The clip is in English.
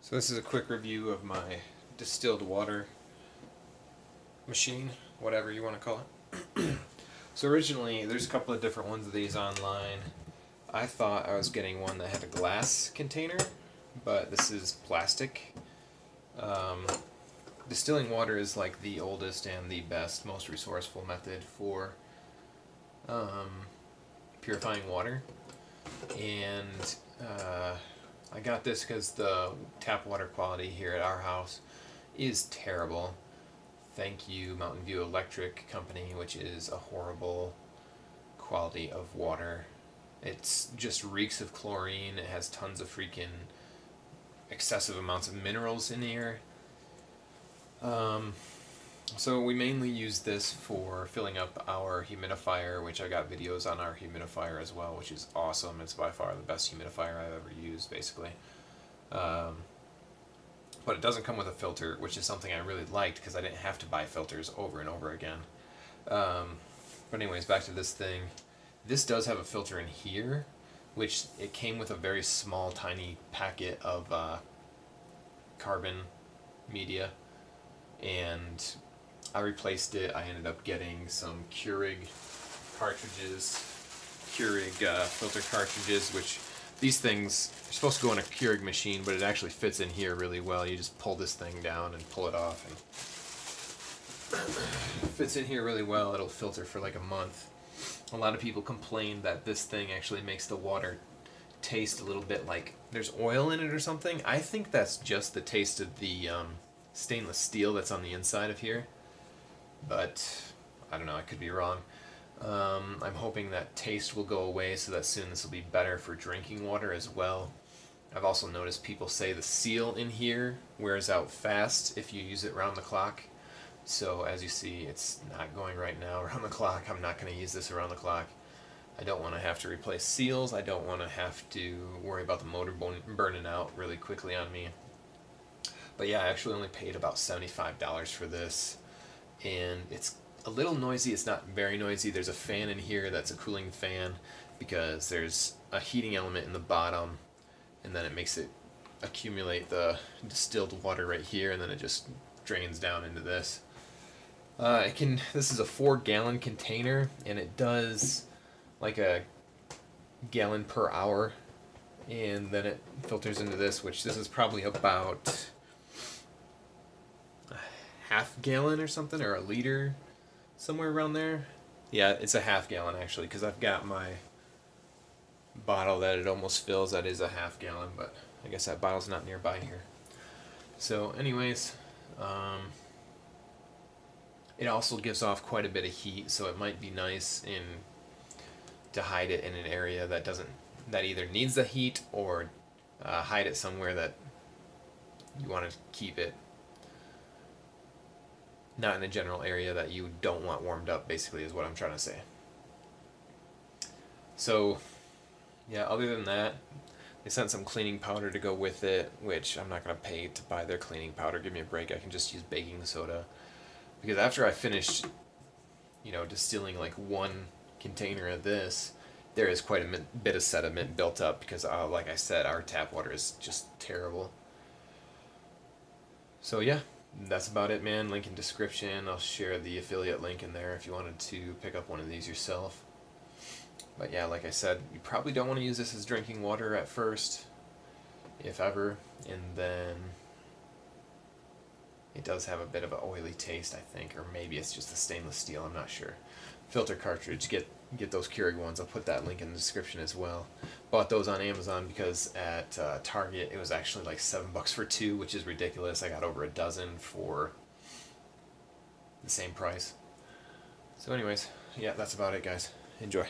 So this is a quick review of my distilled water machine, whatever you want to call it. So originally, there's a couple of different ones of these online. I thought I was getting one that had a glass container, but this is plastic. Distilling water is like the oldest and the best, most resourceful method for purifying water. And I got this because the tap water quality here at our house is terrible. Thank you, Mountain View Electric Company, which is a horrible quality of water. It's just reeks of chlorine. It has tons of freaking excessive amounts of minerals in here. So we mainly use this for filling up our humidifier, which I got videos on our humidifier as well, which is awesome. It's by far the best humidifier I've ever used, basically. But it doesn't come with a filter, which is something I really liked because I didn't have to buy filters over and over again. But anyways, back to this thing. This does have a filter in here, which it came with a very small, tiny packet of carbon media, and I replaced it. I ended up getting some keruig cartridges, keruig filter cartridges, which these things are supposed to go in a keruig machine, but it actually fits in here really well. You just pull this thing down and pull it off, and it fits in here really well. It'll filter for like a month. A lot of people complain that this thing actually makes the water taste a little bit like there's oil in it or something. I think that's just the taste of the stainless steel that's on the inside of here, but I don't know, I could be wrong. I'm hoping that taste will go away so that soon this will be better for drinking water as well. I've also noticed people say the seal in here wears out fast if you use it round the clock. So as you see, it's not going right now around the clock. I'm not going to use this around the clock. I don't want to have to replace seals. I don't want to have to worry about the motor burning out really quickly on me. But yeah, I actually only paid about $75 for this, and it's a little noisy. It's not very noisy. There's a fan in here that's a cooling fan because there's a heating element in the bottom, and then it makes it accumulate the distilled water right here, and then it just drains down into this. This is a 4-gallon container, and it does like a gallon per hour, and then it filters into this, which this is probably about a half gallon or something, or a liter, somewhere around there. Yeah, it's a half gallon actually, because I've got my bottle that it almost fills. That is a half gallon, but I guess that bottle's not nearby here. So anyways, it also gives off quite a bit of heat, so it might be nice to hide it in an area that either needs the heat, or hide it somewhere that you want to keep it not in a general area that you don't want warmed up, basically, is what I'm trying to say. So yeah, other than that, they sent some cleaning powder to go with it, which I'm not going to pay to buy their cleaning powder. Give me a break. I can just use baking soda. Because after I finished, distilling like one container of this, there is quite a bit of sediment built up because, like I said, our tap water is just terrible. So yeah, that's about it, man. Link in description. I'll share the affiliate link in there if you wanted to pick up one of these yourself. But yeah, like I said, you probably don't want to use this as drinking water at first, if ever, and then it does have a bit of an oily taste, I think, or maybe it's just the stainless steel, I'm not sure. Filter cartridge, get those Keurig ones. I'll put that link in the description as well. Bought those on Amazon because at Target it was actually like $7 for 2, which is ridiculous. I got over a dozen for the same price. So anyways, yeah, that's about it, guys. Enjoy.